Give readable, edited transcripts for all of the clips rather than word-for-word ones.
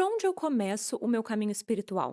onde eu começo o meu caminho espiritual?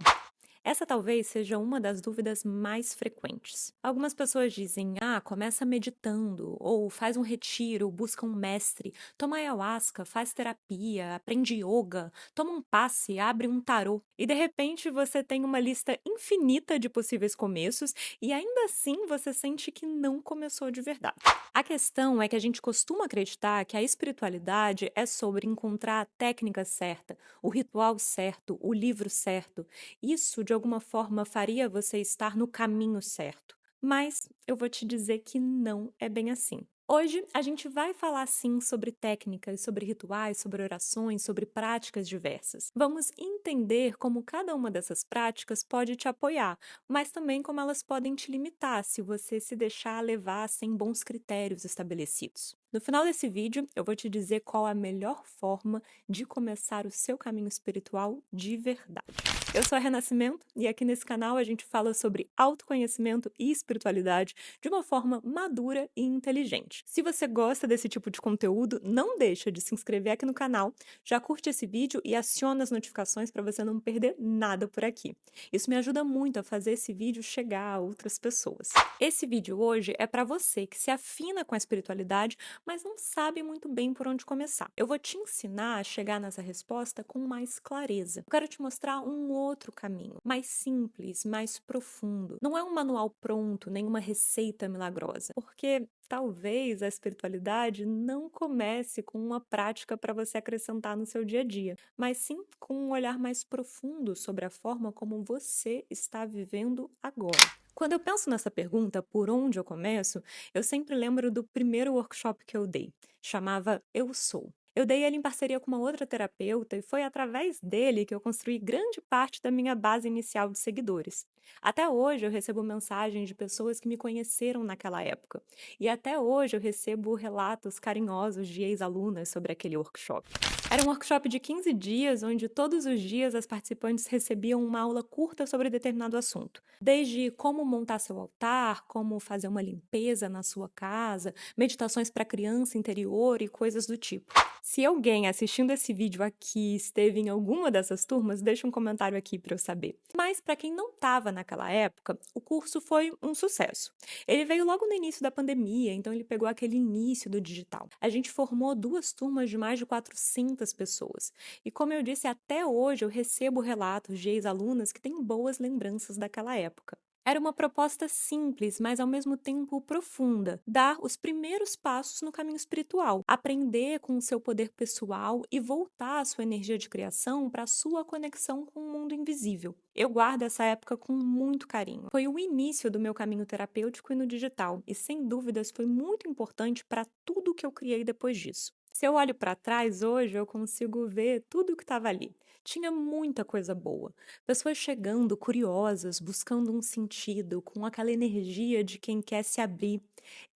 Essa talvez seja uma das dúvidas mais frequentes. Algumas pessoas dizem: começa meditando, ou faz um retiro, busca um mestre, toma ayahuasca, faz terapia, aprende yoga, toma um passe, abre um tarô. E de repente você tem uma lista infinita de possíveis começos e ainda assim você sente que não começou de verdade. A questão é que a gente costuma acreditar que a espiritualidade é sobre encontrar a técnica certa, o ritual certo, o livro certo. Isso, de alguma forma, faria você estar no caminho certo. Mas eu vou te dizer que não é bem assim. Hoje a gente vai falar sim sobre técnicas, sobre rituais, sobre orações, sobre práticas diversas. Vamos entender como cada uma dessas práticas pode te apoiar, mas também como elas podem te limitar se você se deixar levar sem bons critérios estabelecidos. No final desse vídeo, eu vou te dizer qual a melhor forma de começar o seu caminho espiritual de verdade. Eu sou a Renascimento e aqui nesse canal a gente fala sobre autoconhecimento e espiritualidade de uma forma madura e inteligente. Se você gosta desse tipo de conteúdo, não deixa de se inscrever aqui no canal, já curte esse vídeo e aciona as notificações para você não perder nada por aqui. Isso me ajuda muito a fazer esse vídeo chegar a outras pessoas. Esse vídeo hoje é para você que se afina com a espiritualidade, mas não sabe muito bem por onde começar. Eu vou te ensinar a chegar nessa resposta com mais clareza. Eu quero te mostrar um outro caminho, mais simples, mais profundo. Não é um manual pronto, nem uma receita milagrosa, porque talvez a espiritualidade não comece com uma prática para você acrescentar no seu dia a dia, mas sim com um olhar mais profundo sobre a forma como você está vivendo agora. Quando eu penso nessa pergunta, por onde eu começo, eu sempre lembro do primeiro workshop que eu dei. Chamava Eu Sou. Eu dei ele em parceria com uma outra terapeuta e foi através dele que eu construí grande parte da minha base inicial de seguidores. Até hoje eu recebo mensagens de pessoas que me conheceram naquela época. E até hoje eu recebo relatos carinhosos de ex-alunas sobre aquele workshop. Era um workshop de 15 dias, onde todos os dias as participantes recebiam uma aula curta sobre determinado assunto. Desde como montar seu altar, como fazer uma limpeza na sua casa, meditações para criança interior e coisas do tipo. Se alguém assistindo esse vídeo aqui esteve em alguma dessas turmas, deixa um comentário aqui para eu saber. Mas para quem não estava naquela época, o curso foi um sucesso. Ele veio logo no início da pandemia, então ele pegou aquele início do digital. A gente formou duas turmas de mais de 400 pessoas. E como eu disse, até hoje eu recebo relatos de ex-alunas que têm boas lembranças daquela época. Era uma proposta simples, mas ao mesmo tempo profunda. Dar os primeiros passos no caminho espiritual, aprender com o seu poder pessoal e voltar a sua energia de criação para a sua conexão com o mundo invisível. Eu guardo essa época com muito carinho. Foi o início do meu caminho terapêutico e no digital, e sem dúvidas foi muito importante para tudo que eu criei depois disso. Se eu olho para trás hoje, eu consigo ver tudo o que estava ali. Tinha muita coisa boa. Pessoas chegando, curiosas, buscando um sentido, com aquela energia de quem quer se abrir.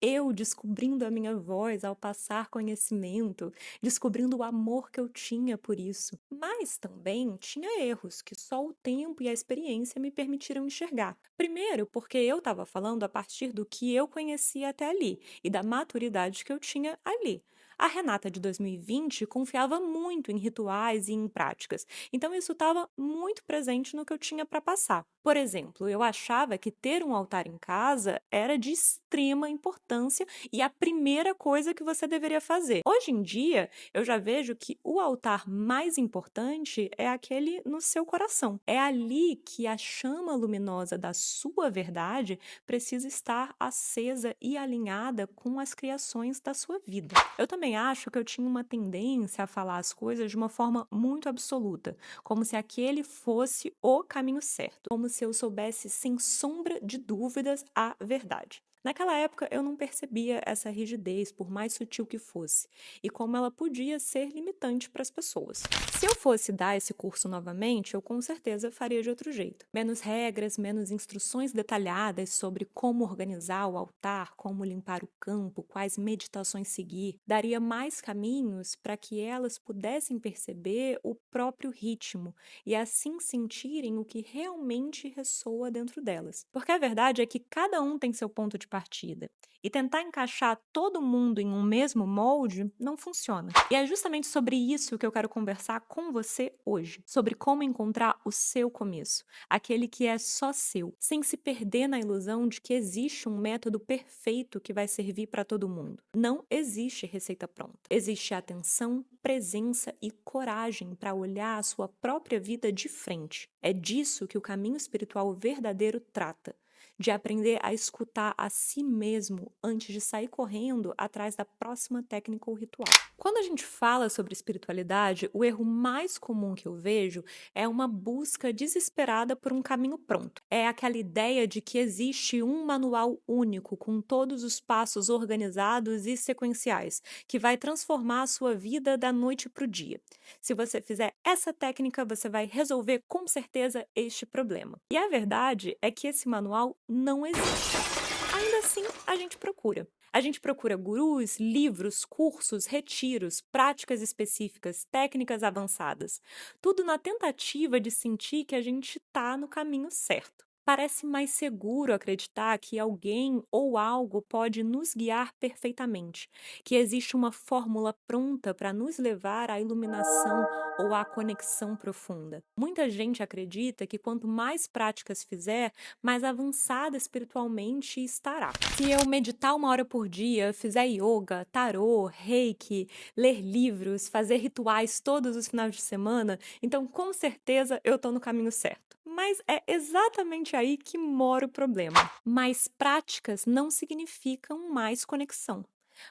Eu descobrindo a minha voz ao passar conhecimento, descobrindo o amor que eu tinha por isso. Mas também tinha erros que só o tempo e a experiência me permitiram enxergar. Primeiro, porque eu estava falando a partir do que eu conhecia até ali e da maturidade que eu tinha ali. A Renata de 2020 confiava muito em rituais e em práticas, então isso estava muito presente no que eu tinha para passar. Por exemplo, eu achava que ter um altar em casa era de extrema importância e a primeira coisa que você deveria fazer. Hoje em dia, eu já vejo que o altar mais importante é aquele no seu coração. É ali que a chama luminosa da sua verdade precisa estar acesa e alinhada com as criações da sua vida. Eu também acho que eu tinha uma tendência a falar as coisas de uma forma muito absoluta, como se aquele fosse o caminho certo, como se eu soubesse sem sombra de dúvidas a verdade. Naquela época eu não percebia essa rigidez, por mais sutil que fosse, e como ela podia ser limitante para as pessoas. Se eu fosse dar esse curso novamente, eu com certeza faria de outro jeito. Menos regras, menos instruções detalhadas sobre como organizar o altar, como limpar o campo, quais meditações seguir. Daria mais caminhos para que elas pudessem perceber o próprio ritmo e assim sentirem o que realmente ressoa dentro delas. Porque a verdade é que cada um tem seu ponto de partida. E tentar encaixar todo mundo em um mesmo molde não funciona. E é justamente sobre isso que eu quero conversar com você hoje, sobre como encontrar o seu começo, aquele que é só seu, sem se perder na ilusão de que existe um método perfeito que vai servir para todo mundo. Não existe receita pronta. Existe atenção, presença e coragem para olhar a sua própria vida de frente. É disso que o caminho espiritual verdadeiro trata, de aprender a escutar a si mesmo antes de sair correndo atrás da próxima técnica ou ritual. Quando a gente fala sobre espiritualidade, o erro mais comum que eu vejo é uma busca desesperada por um caminho pronto. É aquela ideia de que existe um manual único, com todos os passos organizados e sequenciais, que vai transformar a sua vida da noite para o dia. Se você fizer essa técnica, você vai resolver com certeza este problema. E a verdade é que esse manual não existe. Ainda assim, a gente procura. A gente procura gurus, livros, cursos, retiros, práticas específicas, técnicas avançadas. Tudo na tentativa de sentir que a gente está no caminho certo. Parece mais seguro acreditar que alguém ou algo pode nos guiar perfeitamente, que existe uma fórmula pronta para nos levar à iluminação ou à conexão profunda. Muita gente acredita que quanto mais práticas fizer, mais avançada espiritualmente estará. Se eu meditar 1 hora por dia, fizer yoga, tarô, reiki, ler livros, fazer rituais todos os finais de semana, então com certeza eu estou no caminho certo. Mas é exatamente aí que mora o problema. Mais práticas não significam mais conexão.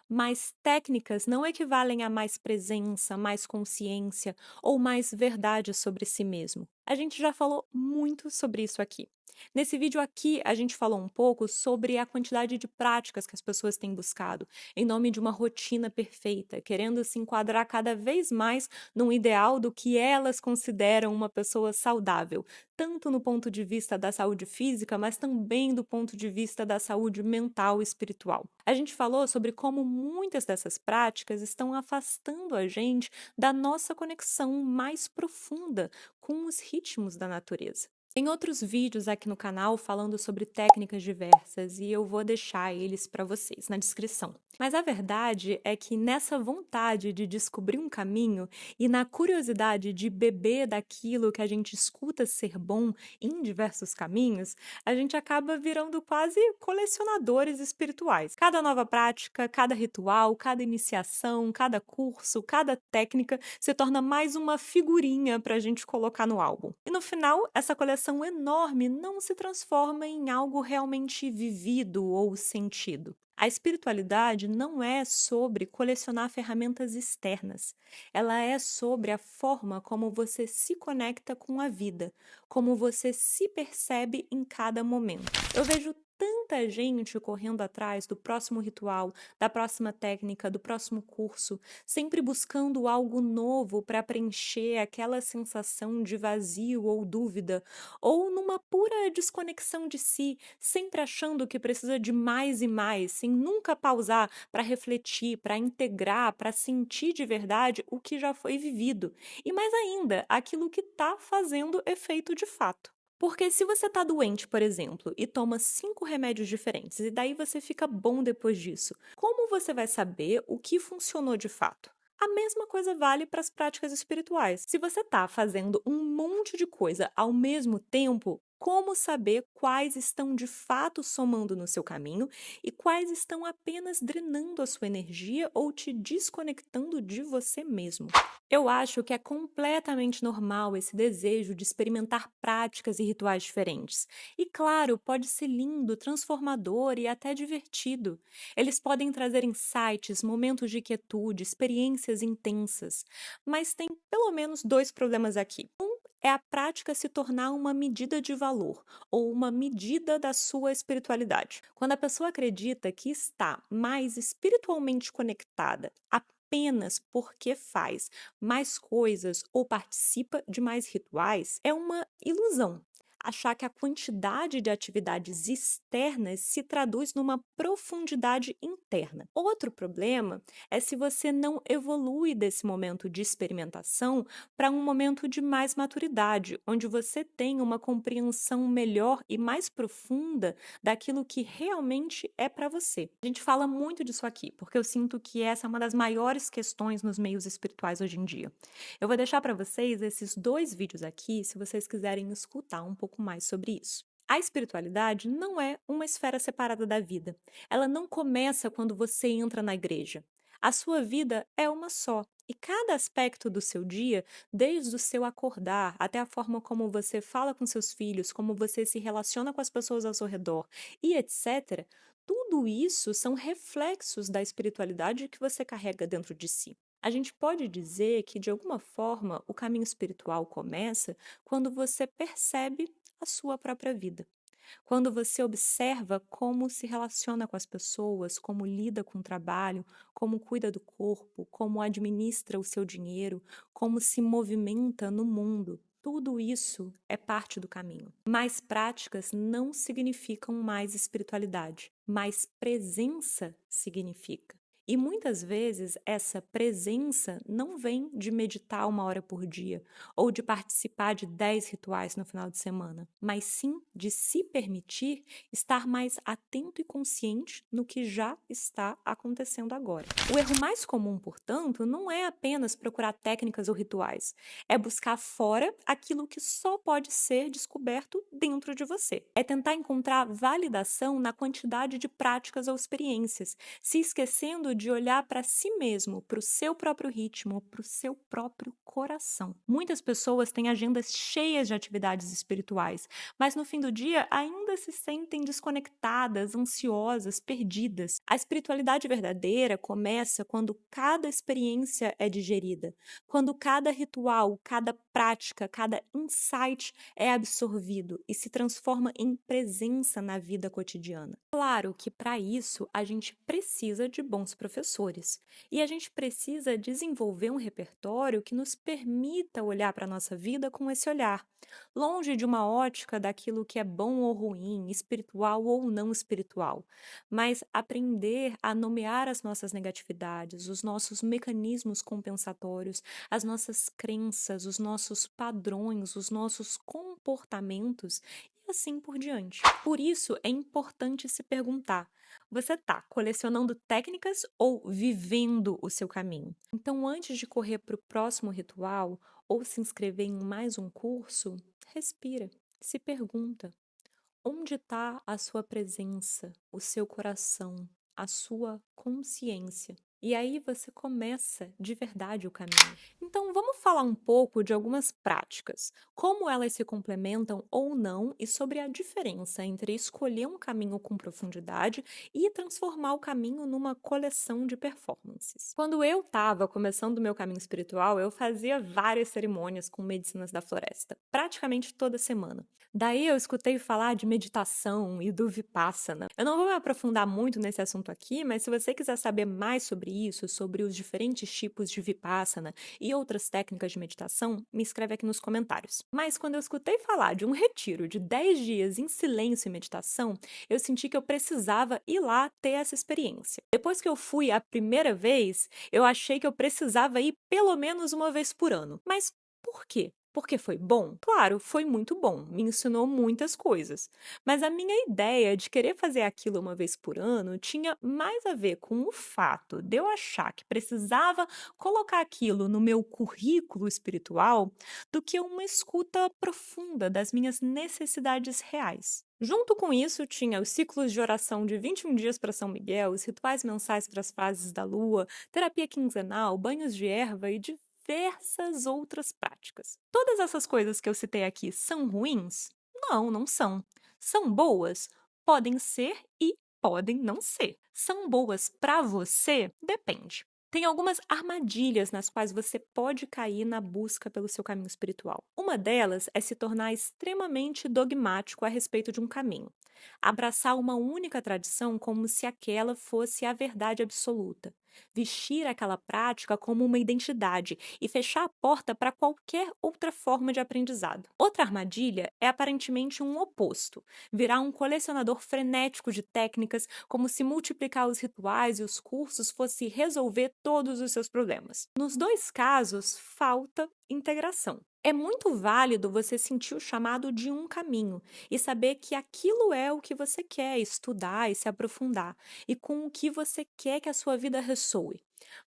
Mais técnicas não equivalem a mais presença, mais consciência ou mais verdade sobre si mesmo. A gente já falou muito sobre isso aqui. Nesse vídeo aqui, a gente falou um pouco sobre a quantidade de práticas que as pessoas têm buscado, em nome de uma rotina perfeita, querendo se enquadrar cada vez mais num ideal do que elas consideram uma pessoa saudável, tanto no ponto de vista da saúde física, mas também do ponto de vista da saúde mental e espiritual. A gente falou sobre como muitas dessas práticas estão afastando a gente da nossa conexão mais profunda com os ritmos da natureza. Tem outros vídeos aqui no canal falando sobre técnicas diversas e eu vou deixar eles para vocês na descrição. Mas a verdade é que nessa vontade de descobrir um caminho e na curiosidade de beber daquilo que a gente escuta ser bom em diversos caminhos, a gente acaba virando quase colecionadores espirituais. Cada nova prática, cada ritual, cada iniciação, cada curso, cada técnica se torna mais uma figurinha para a gente colocar no álbum. E no final, essa coleção enorme não se transforma em algo realmente vivido ou sentido. A espiritualidade não é sobre colecionar ferramentas externas. Ela é sobre a forma como você se conecta com a vida, como você se percebe em cada momento. Eu vejo tanta gente correndo atrás do próximo ritual, da próxima técnica, do próximo curso, sempre buscando algo novo para preencher aquela sensação de vazio ou dúvida, ou numa pura desconexão de si, sempre achando que precisa de mais e mais, sem nunca pausar para refletir, para integrar, para sentir de verdade o que já foi vivido. E mais ainda, aquilo que está fazendo efeito de fato. Porque se você está doente, por exemplo, e toma 5 remédios diferentes, e daí você fica bom depois disso, como você vai saber o que funcionou de fato? A mesma coisa vale para as práticas espirituais. Se você está fazendo um monte de coisa ao mesmo tempo, como saber quais estão de fato somando no seu caminho e quais estão apenas drenando a sua energia ou te desconectando de você mesmo? Eu acho que é completamente normal esse desejo de experimentar práticas e rituais diferentes. E claro, pode ser lindo, transformador e até divertido. Eles podem trazer insights, momentos de quietude, experiências intensas. Mas tem pelo menos 2 problemas aqui. É a prática se tornar uma medida de valor ou uma medida da sua espiritualidade. Quando a pessoa acredita que está mais espiritualmente conectada apenas porque faz mais coisas ou participa de mais rituais, é uma ilusão. achar que a quantidade de atividades externas se traduz numa profundidade interna. Outro problema é se você não evolui desse momento de experimentação para um momento de mais maturidade, onde você tem uma compreensão melhor e mais profunda daquilo que realmente é para você. A gente fala muito disso aqui, porque eu sinto que essa é uma das maiores questões nos meios espirituais hoje em dia. Eu vou deixar para vocês esses dois vídeos aqui, se vocês quiserem escutar um pouco mais sobre isso. A espiritualidade não é uma esfera separada da vida. Ela não começa quando você entra na igreja. A sua vida é uma só. E cada aspecto do seu dia, desde o seu acordar até a forma como você fala com seus filhos, como você se relaciona com as pessoas ao seu redor e etc., tudo isso são reflexos da espiritualidade que você carrega dentro de si. A gente pode dizer que, de alguma forma, o caminho espiritual começa quando você percebe a sua própria vida. Quando você observa como se relaciona com as pessoas, como lida com o trabalho, como cuida do corpo, como administra o seu dinheiro, como se movimenta no mundo. Tudo isso é parte do caminho. Mais práticas não significam mais espiritualidade, mais presença significa. E muitas vezes essa presença não vem de meditar 1 hora por dia ou de participar de 10 rituais no final de semana, mas sim de se permitir estar mais atento e consciente no que já está acontecendo agora. O erro mais comum, portanto, não é apenas procurar técnicas ou rituais, é buscar fora aquilo que só pode ser descoberto dentro de você. É tentar encontrar validação na quantidade de práticas ou experiências, se esquecendo de olhar para si mesmo, para o seu próprio ritmo, para o seu próprio coração. Muitas pessoas têm agendas cheias de atividades espirituais, mas no fim do dia ainda se sentem desconectadas, ansiosas, perdidas. A espiritualidade verdadeira começa quando cada experiência é digerida, quando cada ritual, cada prática, cada insight é absorvido e se transforma em presença na vida cotidiana. Claro que para isso a gente precisa de bons professores e a gente precisa desenvolver um repertório que nos permita olhar para a nossa vida com esse olhar, longe de uma ótica daquilo que é bom ou ruim, espiritual ou não espiritual, mas aprender a nomear as nossas negatividades, os nossos mecanismos compensatórios, as nossas crenças, os nossos padrões, os nossos comportamentos e assim por diante. Por isso, é importante se perguntar: você está colecionando técnicas ou vivendo o seu caminho? Então, antes de correr para o próximo ritual ou se inscrever em mais um curso, respira, se pergunta: onde está a sua presença, o seu coração, a sua consciência? E aí você começa de verdade o caminho. Então, vamos falar um pouco de algumas práticas, como elas se complementam ou não e sobre a diferença entre escolher um caminho com profundidade e transformar o caminho numa coleção de performances. Quando eu estava começando o meu caminho espiritual, eu fazia várias cerimônias com medicinas da floresta, praticamente toda semana. Daí eu escutei falar de meditação e do Vipassana. Eu não vou me aprofundar muito nesse assunto aqui, mas se você quiser saber mais sobre isso, sobre os diferentes tipos de Vipassana e outras técnicas de meditação, me escreve aqui nos comentários. Mas quando eu escutei falar de um retiro de 10 dias em silêncio e meditação, eu senti que eu precisava ir lá ter essa experiência. Depois que eu fui a primeira vez, eu achei que eu precisava ir pelo menos uma vez por ano. Mas por quê? Porque foi bom? Claro, foi muito bom, me ensinou muitas coisas. Mas a minha ideia de querer fazer aquilo uma vez por ano tinha mais a ver com o fato de eu achar que precisava colocar aquilo no meu currículo espiritual do que uma escuta profunda das minhas necessidades reais. Junto com isso, tinha os ciclos de oração de 21 dias para São Miguel, os rituais mensais para as fases da lua, terapia quinzenal, banhos de erva e diversas outras práticas. Todas essas coisas que eu citei aqui são ruins? Não, não são. São boas? Podem ser e podem não ser. São boas para você? Depende. Tem algumas armadilhas nas quais você pode cair na busca pelo seu caminho espiritual. Uma delas é se tornar extremamente dogmático a respeito de um caminho. Abraçar uma única tradição como se aquela fosse a verdade absoluta. vestir aquela prática como uma identidade e fechar a porta para qualquer outra forma de aprendizado. Outra armadilha é aparentemente um oposto, virar um colecionador frenético de técnicas, como se multiplicar os rituais e os cursos fosse resolver todos os seus problemas. Nos dois casos, falta integração. É muito válido você sentir o chamado de um caminho e saber que aquilo é o que você quer estudar e se aprofundar, e com o que você quer que a sua vida ressoe.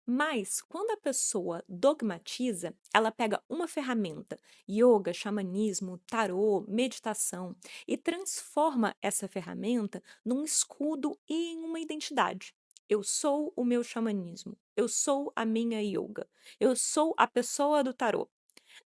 Mas, quando a pessoa dogmatiza, ela pega uma ferramenta, yoga, xamanismo, tarô, meditação, e transforma essa ferramenta num escudo e em uma identidade. Eu sou o meu xamanismo, eu sou a minha yoga, eu sou a pessoa do tarô.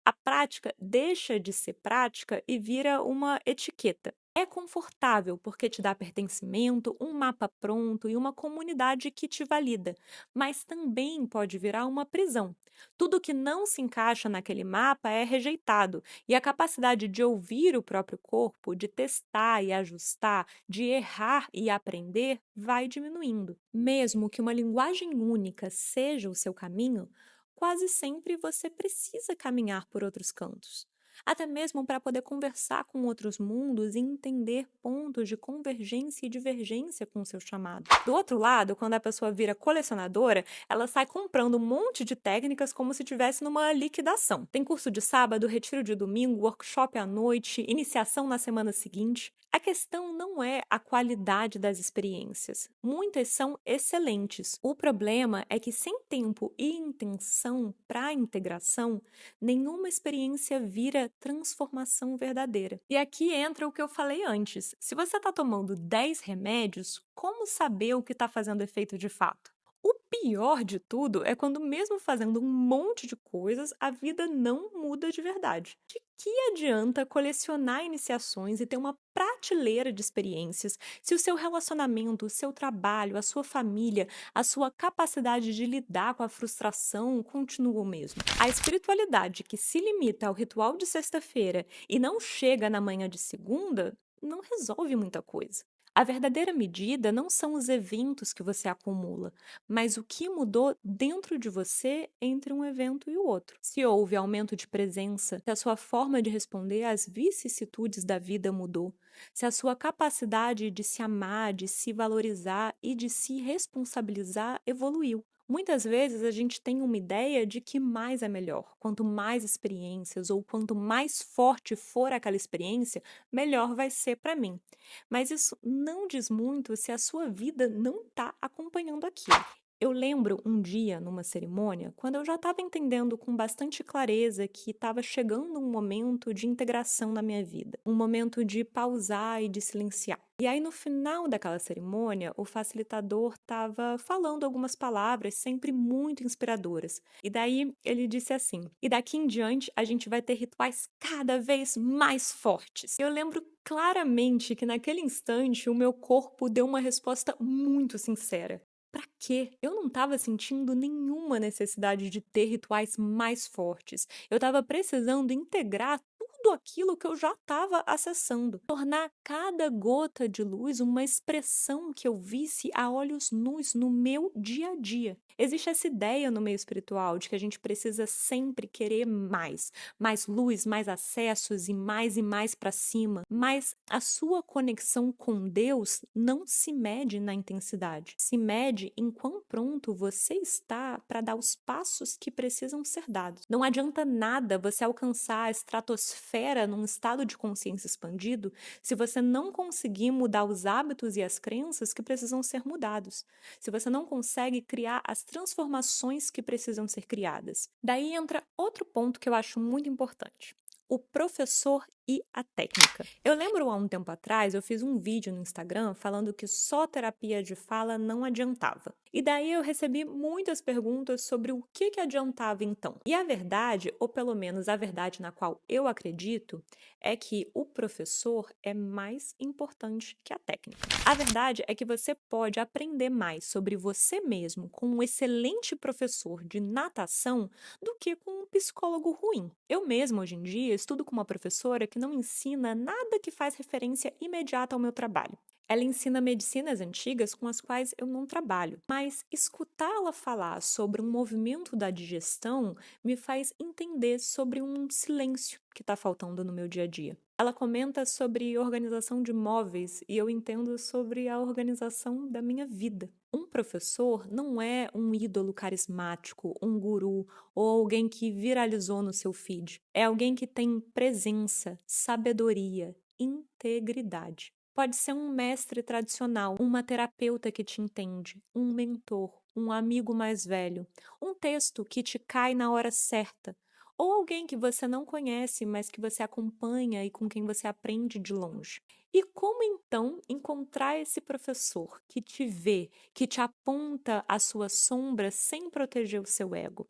A prática deixa de ser prática e vira uma etiqueta. É confortável porque te dá pertencimento, um mapa pronto e uma comunidade que te valida, mas também pode virar uma prisão. Tudo que não se encaixa naquele mapa é rejeitado, e a capacidade de ouvir o próprio corpo, de testar e ajustar, de errar e aprender, vai diminuindo. Mesmo que uma linguagem única seja o seu caminho, quase sempre você precisa caminhar por outros cantos. Até mesmo para poder conversar com outros mundos e entender pontos de convergência e divergência com o seu chamado. Do outro lado, quando a pessoa vira colecionadora, ela sai comprando um monte de técnicas como se estivesse numa liquidação. Tem curso de sábado, retiro de domingo, workshop à noite, iniciação na semana seguinte. A questão não é a qualidade das experiências. Muitas são excelentes. O problema é que, sem tempo e intenção para a integração, nenhuma experiência vira transformação verdadeira. E aqui entra o que eu falei antes. Se você está tomando 10 remédios, como saber o que está fazendo efeito de fato? O pior de tudo é quando, mesmo fazendo um monte de coisas, a vida não muda de verdade. De que adianta colecionar iniciações e ter uma prateleira de experiências se o seu relacionamento, o seu trabalho, a sua família, a sua capacidade de lidar com a frustração continua o mesmo? A espiritualidade que se limita ao ritual de sexta-feira e não chega na manhã de segunda não resolve muita coisa. A verdadeira medida não são os eventos que você acumula, mas o que mudou dentro de você entre um evento e o outro. Se houve aumento de presença, se a sua forma de responder às vicissitudes da vida mudou, se a sua capacidade de se amar, de se valorizar e de se responsabilizar evoluiu. Muitas vezes a gente tem uma ideia de que mais é melhor. Quanto mais experiências ou quanto mais forte for aquela experiência, melhor vai ser para mim. Mas isso não diz muito se a sua vida não está acompanhando aquilo. Eu lembro um dia, numa cerimônia, quando eu já estava entendendo com bastante clareza que estava chegando um momento de integração na minha vida, um momento de pausar e de silenciar. E aí, no final daquela cerimônia, o facilitador estava falando algumas palavras sempre muito inspiradoras. E daí ele disse assim: e daqui em diante a gente vai ter rituais cada vez mais fortes. Eu lembro claramente que naquele instante o meu corpo deu uma resposta muito sincera. Pra quê? Eu não estava sentindo nenhuma necessidade de ter rituais mais fortes. Eu estava precisando integrar tudo aquilo que eu já estava acessando. Tornar cada gota de luz uma expressão que eu visse a olhos nus no meu dia a dia. Existe essa ideia no meio espiritual de que a gente precisa sempre querer mais. Mais luz, mais acessos e mais para cima. Mas a sua conexão com Deus não se mede na intensidade. Se mede em quão pronto você está para dar os passos que precisam ser dados. Não adianta nada você alcançar a estratosfera num estado de consciência expandido se você não conseguir mudar os hábitos e as crenças que precisam ser mudados. Se você não consegue criar as transformações que precisam ser criadas. Daí entra outro ponto que eu acho muito importante: o professor e a técnica. Eu lembro há um tempo atrás, eu fiz um vídeo no Instagram falando que só terapia de fala não adiantava. E daí eu recebi muitas perguntas sobre o que adiantava então. E a verdade, ou pelo menos a verdade na qual eu acredito, é que o professor é mais importante que a técnica. A verdade é que você pode aprender mais sobre você mesmo com um excelente professor de natação do que com um psicólogo ruim. Eu mesma, hoje em dia, estudo com uma professora que não ensina nada que faz referência imediata ao meu trabalho. Ela ensina medicinas antigas com as quais eu não trabalho, mas escutá-la falar sobre um movimento da digestão me faz entender sobre um silêncio que está faltando no meu dia a dia. Ela comenta sobre organização de móveis e eu entendo sobre a organização da minha vida. Um professor não é um ídolo carismático, um guru ou alguém que viralizou no seu feed. É alguém que tem presença, sabedoria, integridade. Pode ser um mestre tradicional, uma terapeuta que te entende, um mentor, um amigo mais velho, um texto que te cai na hora certa, ou alguém que você não conhece, mas que você acompanha e com quem você aprende de longe. E como então encontrar esse professor que te vê, que te aponta a sua sombra sem proteger o seu ego,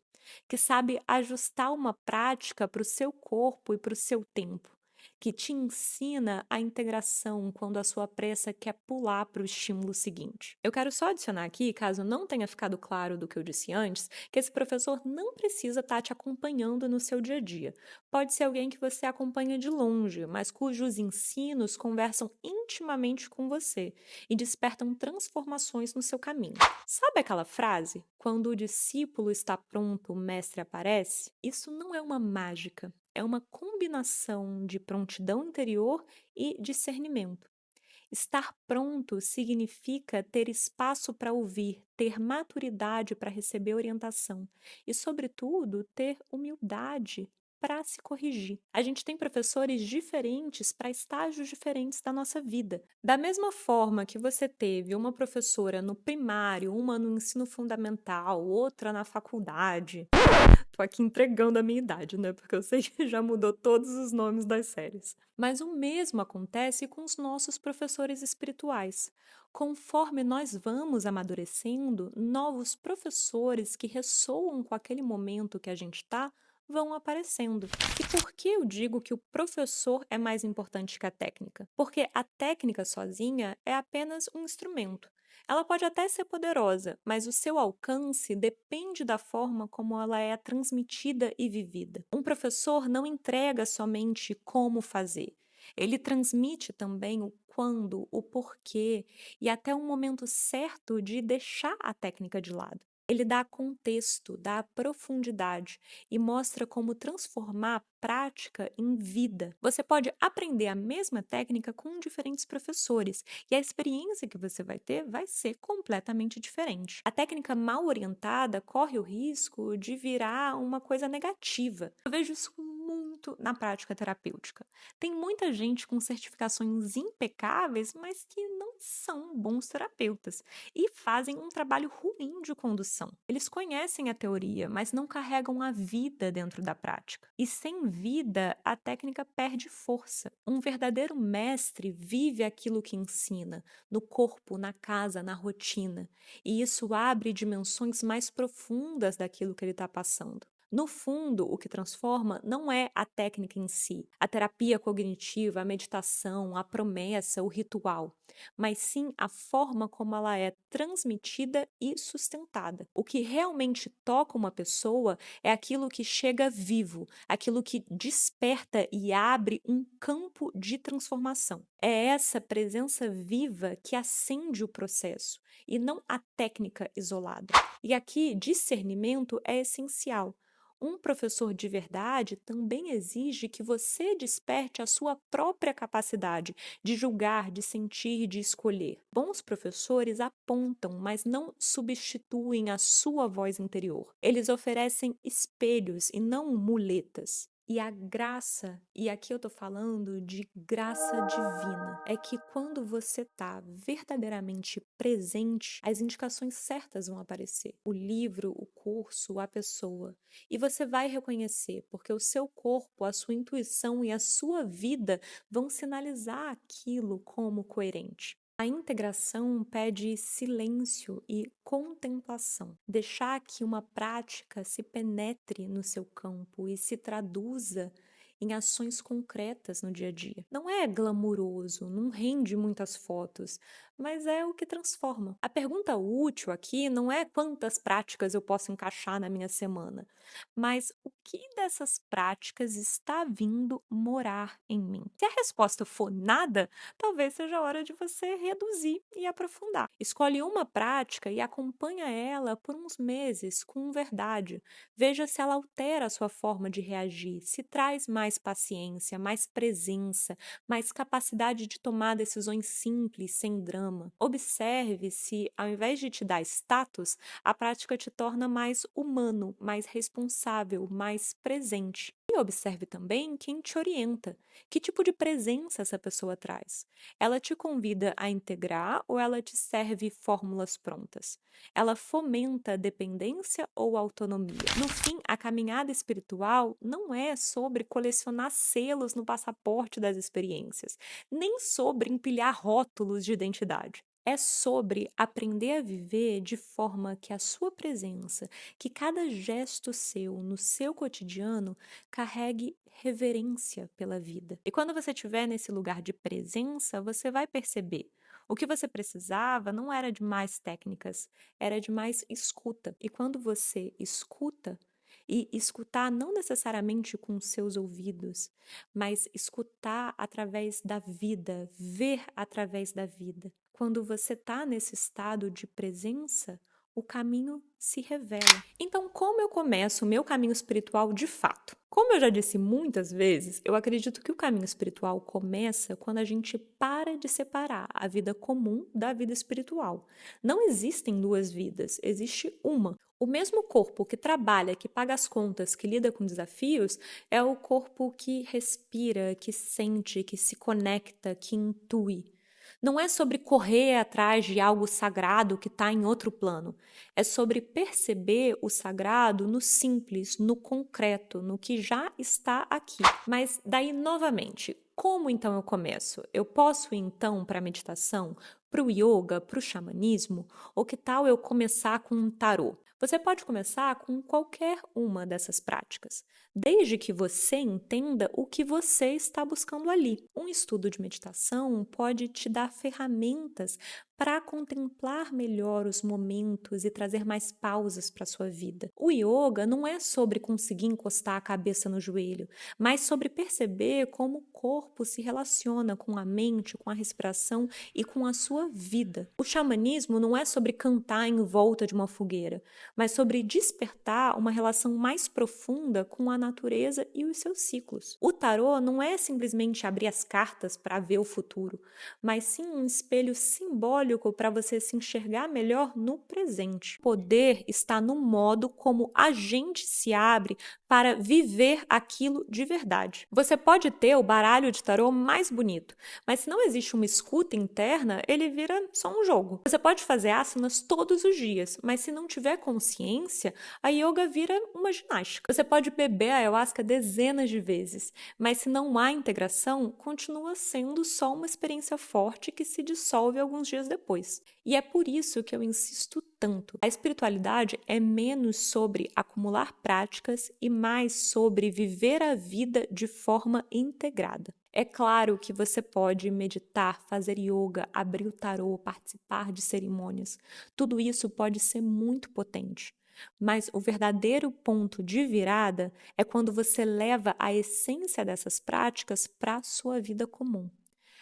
que sabe ajustar uma prática para o seu corpo e para o seu tempo? Que te ensina a integração quando a sua pressa quer pular para o estímulo seguinte. Eu quero só adicionar aqui, caso não tenha ficado claro do que eu disse antes, que esse professor não precisa estar te acompanhando no seu dia a dia. Pode ser alguém que você acompanha de longe, mas cujos ensinos conversam intimamente com você e despertam transformações no seu caminho. Sabe aquela frase? Quando o discípulo está pronto, o mestre aparece? Isso não é uma mágica. É uma combinação de prontidão interior e discernimento. Estar pronto significa ter espaço para ouvir, ter maturidade para receber orientação e, sobretudo, ter humildade para se corrigir. A gente tem professores diferentes para estágios diferentes da nossa vida. Da mesma forma que você teve uma professora no primário, uma no ensino fundamental, outra na faculdade. Tô aqui entregando a minha idade, né? Porque eu sei que já mudou todos os nomes das séries. Mas o mesmo acontece com os nossos professores espirituais. Conforme nós vamos amadurecendo, novos professores que ressoam com aquele momento que a gente está vão aparecendo. E por que eu digo que o professor é mais importante que a técnica? Porque a técnica sozinha é apenas um instrumento. Ela pode até ser poderosa, mas o seu alcance depende da forma como ela é transmitida e vivida. Um professor não entrega somente como fazer. Ele transmite também o quando, o porquê e até o momento certo de deixar a técnica de lado. Ele dá contexto, dá profundidade e mostra como transformar a prática em vida. Você pode aprender a mesma técnica com diferentes professores e a experiência que você vai ter vai ser completamente diferente. A técnica mal orientada corre o risco de virar uma coisa negativa. Eu vejo isso muito na prática terapêutica. Tem muita gente com certificações impecáveis, mas que não são bons terapeutas e fazem um trabalho ruim de condução. Eles conhecem a teoria, mas não carregam a vida dentro da prática. E sem vida, a técnica perde força. Um verdadeiro mestre vive aquilo que ensina, no corpo, na casa, na rotina. E isso abre dimensões mais profundas daquilo que ele está passando. No fundo, o que transforma não é a técnica em si, a terapia cognitiva, a meditação, a promessa, o ritual, mas sim a forma como ela é transmitida e sustentada. O que realmente toca uma pessoa é aquilo que chega vivo, aquilo que desperta e abre um campo de transformação. É essa presença viva que acende o processo e não a técnica isolada. E aqui, discernimento é essencial. Um professor de verdade também exige que você desperte a sua própria capacidade de julgar, de sentir, de escolher. Bons professores apontam, mas não substituem a sua voz interior. Eles oferecem espelhos e não muletas. E a graça, e aqui eu tô falando de graça divina, é que quando você tá verdadeiramente presente, as indicações certas vão aparecer. O livro, o curso, a pessoa. E você vai reconhecer, porque o seu corpo, a sua intuição e a sua vida vão sinalizar aquilo como coerente. A integração pede silêncio e contemplação. Deixar que uma prática se penetre no seu campo e se traduza em ações concretas no dia a dia. Não é glamuroso, não rende muitas fotos, mas é o que transforma. A pergunta útil aqui não é quantas práticas eu posso encaixar na minha semana, mas o que dessas práticas está vindo morar em mim. Se a resposta for nada, talvez seja a hora de você reduzir e aprofundar. Escolhe uma prática e acompanha ela por uns meses com verdade. Veja se ela altera a sua forma de reagir, se traz mais paciência, mais presença, mais capacidade de tomar decisões simples, sem drama. Observe se, ao invés de te dar status, a prática te torna mais humano, mais responsável, mais presente. E observe também quem te orienta, que tipo de presença essa pessoa traz. Ela te convida a integrar ou ela te serve fórmulas prontas? Ela fomenta dependência ou autonomia? No fim, a caminhada espiritual não é sobre colecionar selos no passaporte das experiências, nem sobre empilhar rótulos de identidade. É sobre aprender a viver de forma que a sua presença, que cada gesto seu no seu cotidiano carregue reverência pela vida. E quando você estiver nesse lugar de presença, você vai perceber. O que você precisava não era de mais técnicas, era de mais escuta. E quando você escuta, e escutar não necessariamente com os seus ouvidos, mas escutar através da vida, ver através da vida. Quando você está nesse estado de presença, o caminho se revela. Então, como eu começo o meu caminho espiritual de fato? Como eu já disse muitas vezes, eu acredito que o caminho espiritual começa quando a gente para de separar a vida comum da vida espiritual. Não existem duas vidas, existe uma. O mesmo corpo que trabalha, que paga as contas, que lida com desafios, é o corpo que respira, que sente, que se conecta, que intui. Não é sobre correr atrás de algo sagrado que está em outro plano. É sobre perceber o sagrado no simples, no concreto, no que já está aqui. Mas daí, novamente, como então eu começo? Eu posso ir então para a meditação, para o yoga, para o xamanismo? Ou que tal eu começar com um tarô? Você pode começar com qualquer uma dessas práticas, desde que você entenda o que você está buscando ali. Um estudo de meditação pode te dar ferramentas para contemplar melhor os momentos e trazer mais pausas para a sua vida. O yoga não é sobre conseguir encostar a cabeça no joelho, mas sobre perceber como o corpo se relaciona com a mente, com a respiração e com a sua vida. O xamanismo não é sobre cantar em volta de uma fogueira, mas sobre despertar uma relação mais profunda com a natureza e os seus ciclos. O tarô não é simplesmente abrir as cartas para ver o futuro, mas sim um espelho simbólico para você se enxergar melhor no presente. O poder está no modo como a gente se abre para viver aquilo de verdade. Você pode ter o baralho de tarô mais bonito, mas se não existe uma escuta interna, ele vira só um jogo. Você pode fazer asanas todos os dias, mas se não tiver consciência, a yoga vira uma ginástica. Você pode beber a ayahuasca dezenas de vezes, mas se não há integração, continua sendo só uma experiência forte que se dissolve alguns dias depois. E é por isso que eu insisto tanto. A espiritualidade é menos sobre acumular práticas e mais sobre viver a vida de forma integrada. É claro que você pode meditar, fazer yoga, abrir o tarô, participar de cerimônias. Tudo isso pode ser muito potente. Mas o verdadeiro ponto de virada é quando você leva a essência dessas práticas para a sua vida comum.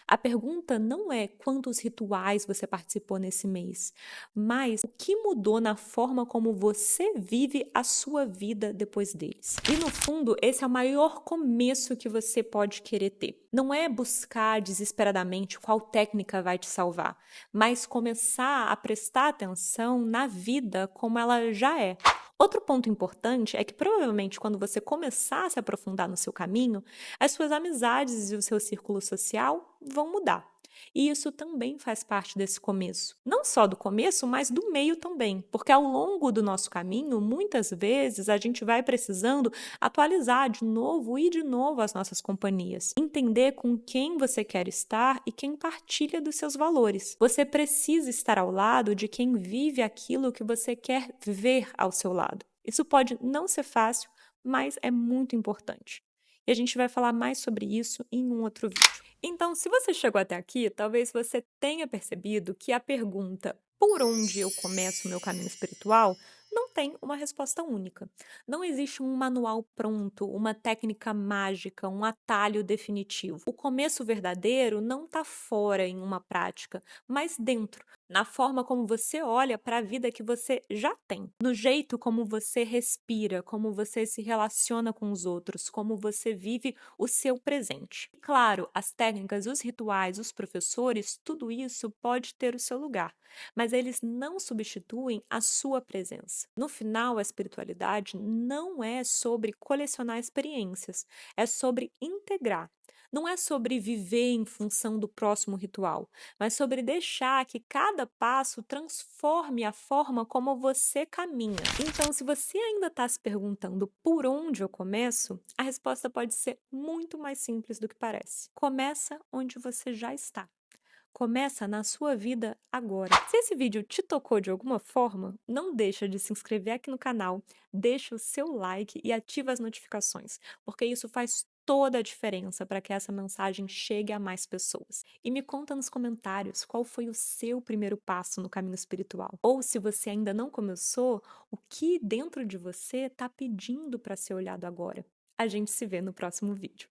A pergunta não é quantos rituais você participou nesse mês, mas o que mudou na forma como você vive a sua vida depois deles. E no fundo, esse é o maior começo que você pode querer ter. Não é buscar desesperadamente qual técnica vai te salvar, mas começar a prestar atenção na vida como ela já é. Outro ponto importante é que provavelmente quando você começar a se aprofundar no seu caminho, as suas amizades e o seu círculo social vão mudar. E isso também faz parte desse começo. Não só do começo, mas do meio também. Porque ao longo do nosso caminho, muitas vezes a gente vai precisando atualizar de novo e de novo as nossas companhias. Entender com quem você quer estar e quem partilha dos seus valores. Você precisa estar ao lado de quem vive aquilo que você quer ver ao seu lado. Isso pode não ser fácil, mas é muito importante. E a gente vai falar mais sobre isso em um outro vídeo. Então, se você chegou até aqui, talvez você tenha percebido que a pergunta por onde eu começo o meu caminho espiritual não tem uma resposta única. Não existe um manual pronto, uma técnica mágica, um atalho definitivo. O começo verdadeiro não está fora em uma prática, mas dentro, na forma como você olha para a vida que você já tem, no jeito como você respira, como você se relaciona com os outros, como você vive o seu presente. Claro, as técnicas, os rituais, os professores, tudo isso pode ter o seu lugar, mas eles não substituem a sua presença. No final, a espiritualidade não é sobre colecionar experiências, é sobre integrar. Não é sobre viver em função do próximo ritual, mas sobre deixar que cada passo transforme a forma como você caminha. Então, se você ainda está se perguntando por onde eu começo, a resposta pode ser muito mais simples do que parece. Começa onde você já está. Começa na sua vida agora. Se esse vídeo te tocou de alguma forma, não deixa de se inscrever aqui no canal, deixa o seu like e ativa as notificações, porque isso faz toda a diferença para que essa mensagem chegue a mais pessoas. E me conta nos comentários qual foi o seu primeiro passo no caminho espiritual. Ou se você ainda não começou, o que dentro de você está pedindo para ser olhado agora. A gente se vê no próximo vídeo.